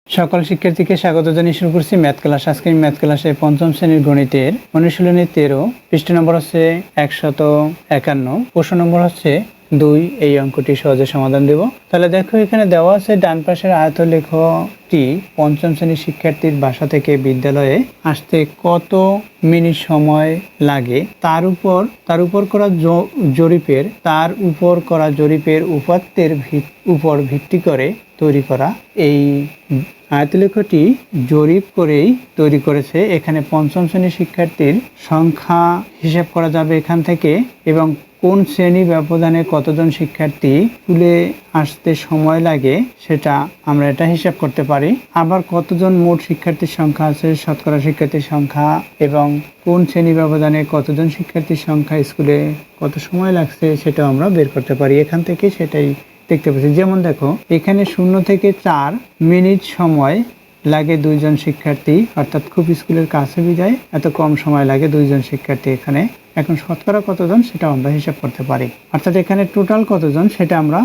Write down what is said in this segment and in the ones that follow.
সকল শিক্ষার্থীকে স্বাগত জানিয়ে শুরু করছি ম্যাথ ক্লাস। আজকে ম্যাথ ক্লাসে পঞ্চম শ্রেণীর গণিতের অনুশীলনী 13, পৃষ্ঠা নম্বর হচ্ছে 151, প্রশ্ন নম্বর হচ্ছে 2। এই অঙ্কটি সহজে সমাধান দেব। তাহলে দেখো, এখানে দেওয়া আছে ডান পাশের আয়তলেখটি পঞ্চম শ্রেণীর শিক্ষার্থীর বাসা থেকে বিদ্যালয়ে আসতে কত মিনিট সময় লাগে তার উপর করা জরিপের উপাত্তের উপর ভিত্তি করে তৈরি করা এই আয়তলেখটি জরিপ করেই তৈরি করেছে। এখানে পঞ্চম শ্রেণীর শিক্ষার্থীর সংখ্যা হিসাব করা যাবে এখান থেকে, এবং কোন শ্রেণী ব্যবধানে কতজন শিক্ষার্থী স্কুলে আসতে সময় লাগে সেটা আমরা এটা হিসাব করতে পারি। আবার কতজন মোট শিক্ষার্থীর সংখ্যা আছে, শতকরা শিক্ষার্থীর সংখ্যা, এবং কোন শ্রেণী ব্যবধানে কতজন শিক্ষার্থীর সংখ্যা স্কুলে কত সময় লাগছে সেটাও আমরা বের করতে পারি এখান থেকে। সেটাই দেখতে পাচ্ছি। যেমন দেখো, এখানে 0 থেকে 4 মিনিট সময় লাগে 2 জন শিক্ষার্থী, অর্থাৎ খুব স্কুলের কাছে বিদায় এত কম সময় লাগে 2 জন শিক্ষার্থী এখানে। এখন শতকরা কতজন সেটা আমরা হিসাব করতে পারি, অর্থাৎ এখানে টোটাল কতজন সেটা আমরা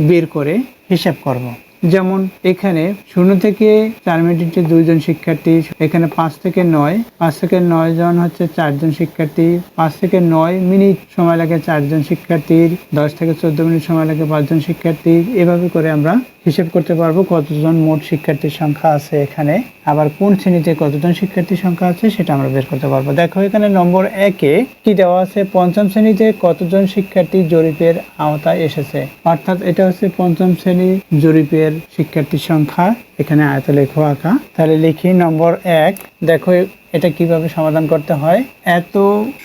বের করে হিসাব করব। যেমন এখানে 0 থেকে 4 মিনিটে 2 জন শিক্ষার্থী, এখানে 5 থেকে 9 জন হচ্ছে 4 জন শিক্ষার্থী, 5 থেকে 9 মিনিট সময় লাগে 4 জন শিক্ষার্থীর, 10 থেকে 14 মিনিট সময় লাগে 5 জন শিক্ষার্থীর। এভাবে করে আমরা হিসেব করতে পারবো কতজন মোট শিক্ষার্থীর সংখ্যা আছে এখানে, আবার কোন শ্রেণীতে কতজন শিক্ষার্থীর সংখ্যা আছে সেটা আমরা বের করতে পারবো। দেখো, এখানে নম্বর 1-এ কি দেওয়া আছে, পঞ্চম শ্রেণীতে কতজন শিক্ষার্থী জরিপের আওতায় এসেছে, অর্থাৎ এটা হচ্ছে পঞ্চম শ্রেণী জরিপের শিক্ষার্থীর সংখ্যা। এখানে আয়তলেখ আঁকা। তাহলে লিখি নম্বর 1। দেখো এটা কিভাবে সমাধান করতে হয়। এত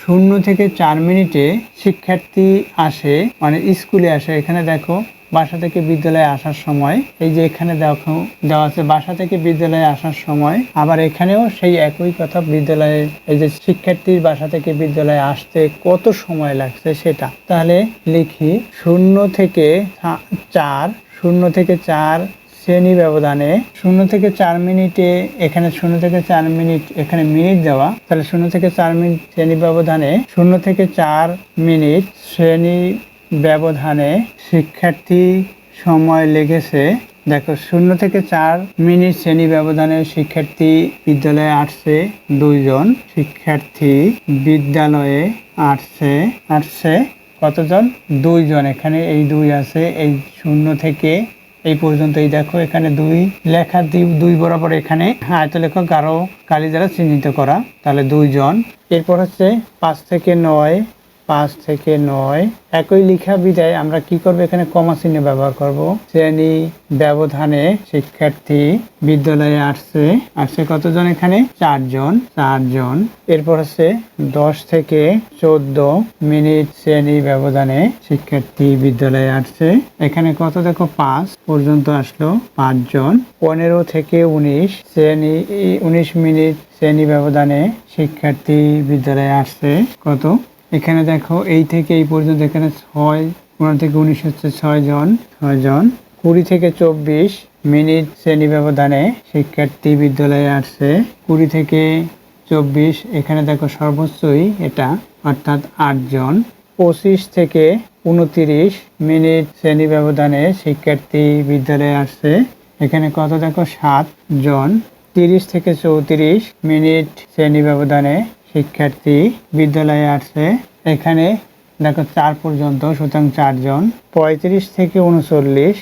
0 থেকে 4 মিনিটে শিক্ষার্থী আসে, মানে স্কুলে আসে। এখানে দেখো বাসা থেকে বিদ্যালয়ে আসার সময়, এই যে এখানে দেখো দেওয়া আছে বাসা থেকে বিদ্যালয়ে আসার সময়। আবার এখানেও সেই একই কথা, বিদ্যালয়ে এই যে শিক্ষার্থীর বাসা থেকে বিদ্যালয়ে আসতে কত সময় লাগছে সেটা। তাহলে লিখি 0 থেকে 4 শ্রেণী ব্যবধানে 0 থেকে 4 মিনিটে, এখানে 0 থেকে 4 মিনিট, এখানে মিনিট দেওয়া। তাহলে 0 থেকে 4 মিনিট শ্রেণী ব্যবধানে, 0 থেকে 4 মিনিট শ্রেণী ব্যবধানে শিক্ষার্থী সময় লেগেছে। দেখো, 0 থেকে 4 মিনিট শ্রেণী ব্যবধানে শিক্ষার্থী বিদ্যালয়ে আসছে 2 জন শিক্ষার্থী বিদ্যালয়ে আসছে কতজন, 2 জন। এখানে এই 2 আছে, এই 0 থেকে এই পর্যন্ত। এই দেখো এখানে 2 লেখা, 2 বরাবর এখানে আয়তলেখ গাঢ় কালি দ্বারা চিহ্নিত করা। তাহলে 2 জন। এরপর হচ্ছে 5 থেকে 9 একই লেখা বিদায় আমরা কি করব, এখানে কমা চিহ্ন ব্যবহার করব। শ্রেণী ব্যবধানে শিক্ষার্থী বিদ্যালয়ে আসছে কতজন, এখানে 4 জন। এরপর হচ্ছে 10 থেকে 14 মিনিট শ্রেণী ব্যবধানে শিক্ষার্থী বিদ্যালয়ে আসছে। এখানে কত দেখো 5 পর্যন্ত আসলো, 5 জন। 15 থেকে 19 মিনিট শ্রেণী ব্যবধানে শিক্ষার্থী বিদ্যালয়ে আসছে কত, এখানে দেখো এই থেকে এই পর্যন্ত, এখানে 15 থেকে 19 হচ্ছে 6 জন। 20 থেকে 24 মিনিট শ্রেণী ব্যবধানে শিক্ষার্থী বিদ্যালয়ে আসছে। 20 থেকে 24, এখানে দেখো সর্বোচ্চই এটা, অর্থাৎ 8 জন। 25 থেকে 29 মিনিট শ্রেণী ব্যবধানে শিক্ষার্থী বিদ্যালয়ে আসছে। এখানে কত দেখো 7 জন। 30 থেকে 34 মিনিট শ্রেণী ব্যবধানে শিক্ষার্থী বিদ্যালয়ে আসছে। এখানে দেখো 4 পর্যন্ত, সুতরাং 4 জন। 35 থেকে 39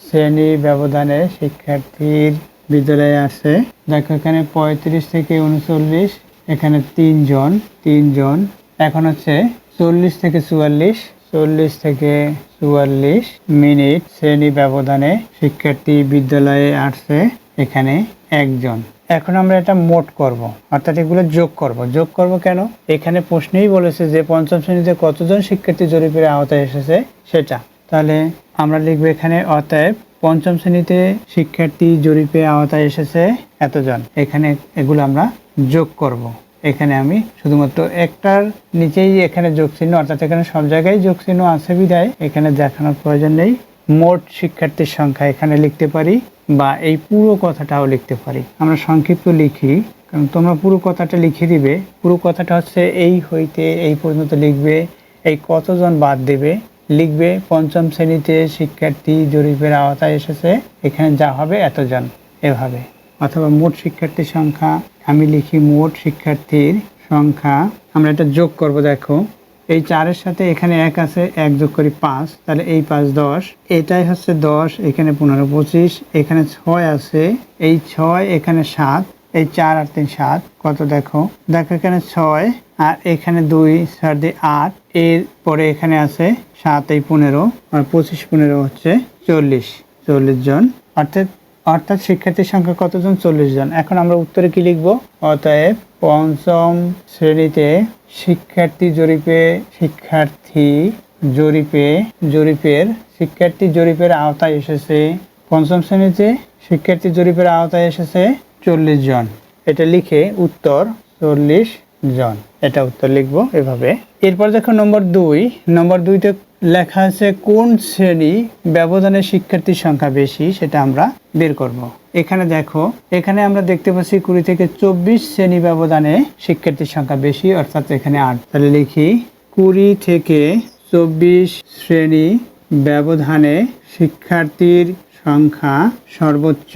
শ্রেণী ব্যবধানে শিক্ষার্থীর বিদ্যালয়ে আসছে। দেখো এখানে 35 থেকে 39, এখানে 3 জন। এখন হচ্ছে 40 থেকে 44 মিনিট শ্রেণী ব্যবধানে শিক্ষার্থী বিদ্যালয়ে আসছে, এখানে 1 জন। এখন আমরা এটা মোট করব, অর্থাৎ এগুলো যোগ করব কেন, এখানে প্রশ্নেই বলেছে যে পঞ্চম শ্রেণীতে কতজন শিক্ষার্থী জরিপের আওতায় এসেছে সেটা। তাহলে আমরা লিখবো এখানে, অতএব পঞ্চম শ্রেণীতে শিক্ষার্থী জরিপে আওতায় এসেছে এতজন। এখানে এগুলো আমরা যোগ করব। এখানে আমি শুধুমাত্র একটার নিচেই এখানে যোগ চিহ্ন, অর্থাৎ এখানে সব জায়গায় যোগ চিহ্ন আছে বিধায় এখানে দেখানোর প্রয়োজন নেই। মোট শিক্ষার্থীর সংখ্যা এখানে লিখতে পারি, বা এই পুরো কথাটাও লিখতে পারি। আমরা সংক্ষিপ্ত লিখি, কারণ তোমরা পুরো কথাটা লিখে দিবে। পুরো কথাটা হচ্ছে এই হইতে এই পর্যন্ত লিখবে, এই কতজন বাদ দেবে লিখবে পঞ্চম শ্রেণীতে শিক্ষার্থী জরিপের আওতায় এসেছে, এখানে যা হবে এতজন, এভাবে। অথবা মোট শিক্ষার্থীর সংখ্যা, আমি লিখি মোট শিক্ষার্থীর সংখ্যা, আমরা এটা যোগ করব। দেখো এই 4-এর সাথে এখানে 1 আছে, 1 যোগ করি 5, তাহলে এই 5 10, এটাই হচ্ছে 10, এখানে 15 25, এখানে 6 আছে, এই 6, এখানে 7, এই 4 আর 3 7, কত দেখো এখানে 6 আর এখানে 2 4 দিয়ে 8, এরপরে এখানে আছে 7 এই 15 আর 25 15 হচ্ছে 40 জন। অর্থাৎ শিক্ষার্থীর সংখ্যা কতজন? 40 জন। এখন আমরা উত্তরে কি লিখব? অতএব পঞ্চম শ্রেণীতে শিক্ষার্থী জরিপের আওতায় এসেছে, পঞ্চম শ্রেণীতে শিক্ষার্থী জরিপের আওতায় এসেছে 40 জন। এটা লিখে উত্তর 40 জন, এটা উত্তর লিখবো এভাবে। এরপর দেখো নম্বর 2তে লেখা আছে কোন শ্রেণী ব্যবধানে শিক্ষার্থীর সংখ্যা বেশি, সেটা আমরা বের করব। এখানে দেখো, এখানে আমরা দেখতে পাচ্ছি 20 থেকে 24 শ্রেণী ব্যবধানে শিক্ষার্থীর সংখ্যা বেশি, অর্থাৎ এখানে 8। তাহলে লিখি 20 থেকে 24 শ্রেণী ব্যবধানে শিক্ষার্থীর সংখ্যা সর্বোচ্চ,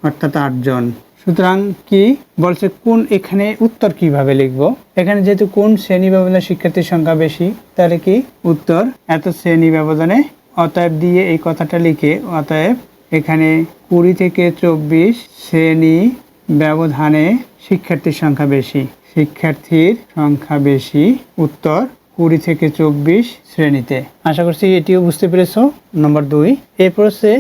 অর্থাৎ 8 জন। সুতরাং কি বলছে, কোন, এখানে উত্তর কিভাবে লিখব? এখানে যেহেতু কোন শ্রেণী ব্যবধানে শিক্ষার্থীর সংখ্যা বেশি, তাহলে কি উত্তর এত শ্রেণী ব্যবধানে, অতএব দিয়ে এই কথাটা লিখে, অতএব এখানে 20 থেকে 24 শ্রেণী ব্যবধানে শিক্ষার্থীর সংখ্যা বেশি, উত্তর 20 থেকে 24 শ্রেণীতে। আশা করছি এটিও বুঝতে পেরেছো। নম্বর 2। এরপর হচ্ছে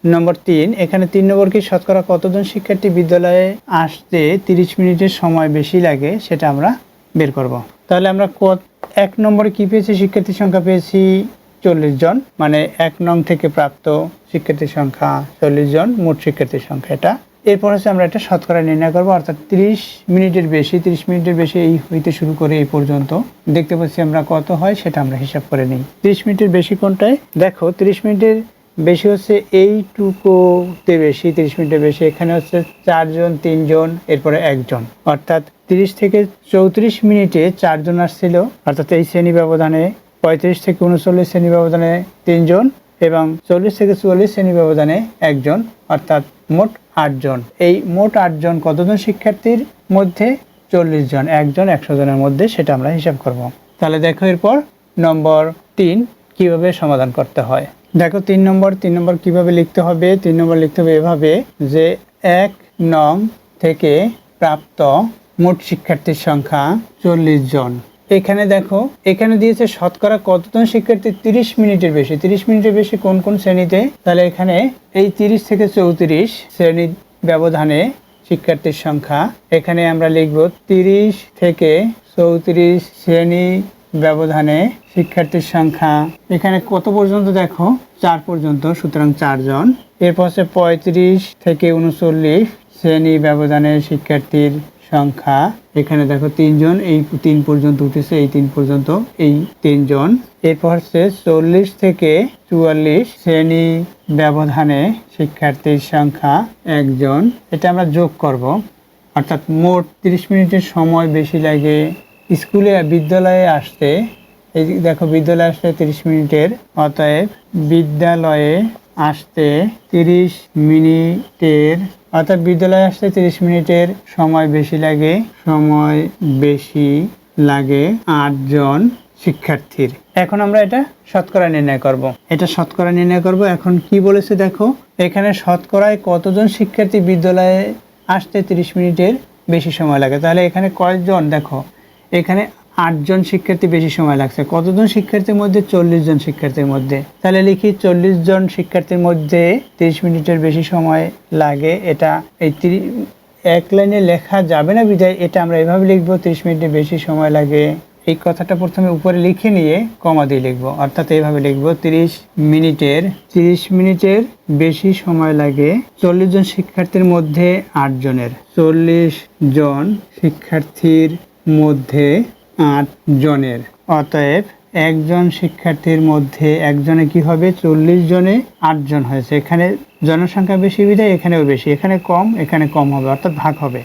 নম্বর 3। এখানে 3 নম্বর কি, শতকরা কতজন শিক্ষার্থী বিদ্যালয়ে আসতে 30 মিনিটের সময় বেশি লাগে, সেটা আমরা বের করব। তাহলে আমরা 1 নম্বরে কি পেয়েছি? শিক্ষার্থীর সংখ্যা পেয়েছি 40 জন, মানে 1 নং থেকে প্রাপ্ত শিক্ষার্থীর সংখ্যা 40 জন, মোট শিক্ষার্থীর সংখ্যা এটা। এরপর হচ্ছে আমরা এটা শতকরা নির্ণয় করবো, অর্থাৎ 30 মিনিটের বেশি এই হইতে শুরু করে এই পর্যন্ত দেখতে পাচ্ছি আমরা কত হয়, সেটা আমরা হিসাব করে নিই। 30 মিনিটের বেশি কোনটায়? দেখো 30 মিনিটের বেশি হচ্ছে এইটুকুতে বেশি, 30 মিনিটের বেশি এখানে হচ্ছে 4 জন, 3 জন, এরপরে 1 জন, অর্থাৎ 30 থেকে 34 মিনিটে 4 জন আসছিল, অর্থাৎ এই শ্রেণী ব্যবধানে 35 থেকে 39 শ্রেণী ব্যবধানে 3 জন এবং 40 থেকে 44 শ্রেণী ব্যবধানে 1 জন, অর্থাৎ মোট 8 জন। এই মোট 8 জন কতজন শিক্ষার্থীর মধ্যে? 40 জন, 1 জন 100 জনের মধ্যে, সেটা আমরা হিসাব করব। তাহলে দেখো এরপর নম্বর 3 কিভাবে সমাধান করতে হয়। দেখো 3 নম্বর কিভাবে লিখতে হবে? 3 নম্বর লিখতে হবে এভাবে যে 1 নং থেকে প্রাপ্ত মোট শিক্ষার্থীর সংখ্যা 40 জন। এখানে দেখো, এখানে দিয়েছে শতকরা কতজন শিক্ষার্থী 30 মিনিটের বেশি। 30 মিনিটের বেশি কোন কোন শ্রেণীতে? তাহলে এখানে এই 30 থেকে 34 শ্রেণী ব্যবধানে শিক্ষার্থীর সংখ্যা, এখানে আমরা লিখব 30 থেকে 34 শ্রেণী ব্যবধানে শিক্ষার্থীর সংখ্যা। এখানে কত পর্যন্ত? দেখো 4 পর্যন্ত, সুতরাং 4 জন। এরপর হচ্ছে 35 থেকে 39 শ্রেণী ব্যবধানে শিক্ষার্থীর সংখ্যা, এখানে দেখো 3 জন, এই 3 পর্যন্ত উঠেছে, এই 3 পর্যন্ত, এই 3 জন। এরপর হচ্ছে 40 থেকে 44 শ্রেণী ব্যবধানে শিক্ষার্থীর সংখ্যা 1 জন। এটা আমরা যোগ করব, অর্থাৎ মোট 30 মিনিটের সময় বেশি লাগে বিদ্যালয়ে আসতে। এই দেখো বিদ্যালয়ে আসতে 30 মিনিটের, অতএব বিদ্যালয়ে আসতে 30 মিনিটের, অর্থাৎ বিদ্যালয়ে আসতে 30 মিনিটের সময় বেশি লাগে 8 জন শিক্ষার্থীর। এখন আমরা এটা শতকরা নির্ণয় করব। এখন কি বলেছে দেখো, এখানে শতকরায় কতজন শিক্ষার্থী বিদ্যালয়ে আসতে 30 মিনিটের বেশি সময় লাগে। তাহলে এখানে কয়জন? দেখো এখানে 8 জন শিক্ষার্থী বেশি সময় লাগছে। কতজন শিক্ষার্থীর মধ্যে? 40 জন শিক্ষার্থীর মধ্যে। তাহলে লিখি 40 জন শিক্ষার্থীর মধ্যে 30 মিনিটের বেশি সময় লাগে। এটা এই 1 লাইনে লেখা যাবে না বিধায় এটা আমরা এভাবে লিখবো, 30 মিনিটের বেশি সময় লাগে। এই কথাটা প্রথমে উপরে লিখে নিয়ে কমা দিয়ে লিখবো, অর্থাৎ এইভাবে লিখবো 30 মিনিটের বেশি সময় লাগে 40 জন শিক্ষার্থীর মধ্যে 8 জনের। 40 জন শিক্ষার্থীর মধ্যে 8 জনের, অতএব 1 জন শিক্ষার্থীর মধ্যে 1 জনে কি হবে? 40 জনে 8 জন হয়েছে। এখানে জনসংখ্যা বেশি বিধায় এখানেও বেশি, এখানে কম হবে, অর্থাৎ ভাগ হবে।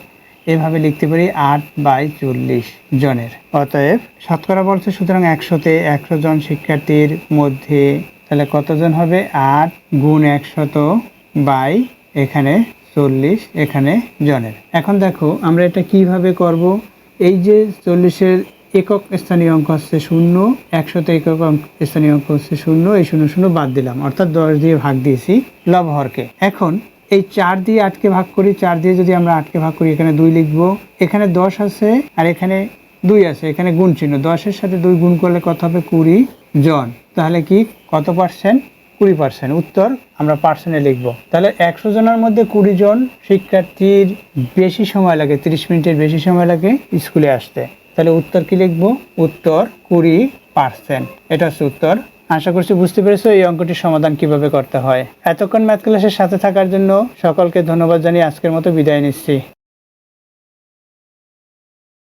এভাবে লিখতে পারি 8/40 জনের। অতএব শতকরা বলছে, সুতরাং 100-তে 100 জন শিক্ষার্থীর মধ্যে তাহলে কতজন হবে? 8 গুণ 100 বাই এখানে 40 এখানে জনের। এখন দেখো আমরা এটা কিভাবে করব। এই যে 40-এর একক স্থানীয় অঙ্ক হচ্ছে 0, 100-তে একক স্থানীয় অঙ্ক হচ্ছে 0, এই 0 0 বাদ দিলাম, অর্থাৎ 10 দিয়ে ভাগ দিয়েছি লব হরকে। এখন এই 4 দিয়ে 8কে ভাগ করি, 4 দিয়ে যদি আমরা 8কে ভাগ করি, এখানে 2 লিখবো, এখানে 10 আছে আর এখানে 2 আছে, এখানে গুণ চিহ্ন, 10-এর সাথে 2 গুণ করলে কত হবে? 20 জন। তাহলে কি কত পার্সেন্ট? 20%। উত্তর আমরা পার্সেন্টে লিখবো। তাহলে 100 জনের মধ্যে 20 জন শিক্ষার্থীর বেশি সময় লাগে, 30 মিনিটের বেশি সময় লাগে স্কুলে আসতে। তাহলে উত্তর কি লিখবো? উত্তর 20%। এটা হচ্ছে উত্তর। আশা করছি বুঝতে পেরেছো এই অঙ্কটির সমাধান কিভাবে করতে হয়। এতক্ষণ ম্যাথ ক্লাসের সাথে থাকার জন্য সকলকে ধন্যবাদ জানিয়ে আজকের মতো বিদায় নিচ্ছি।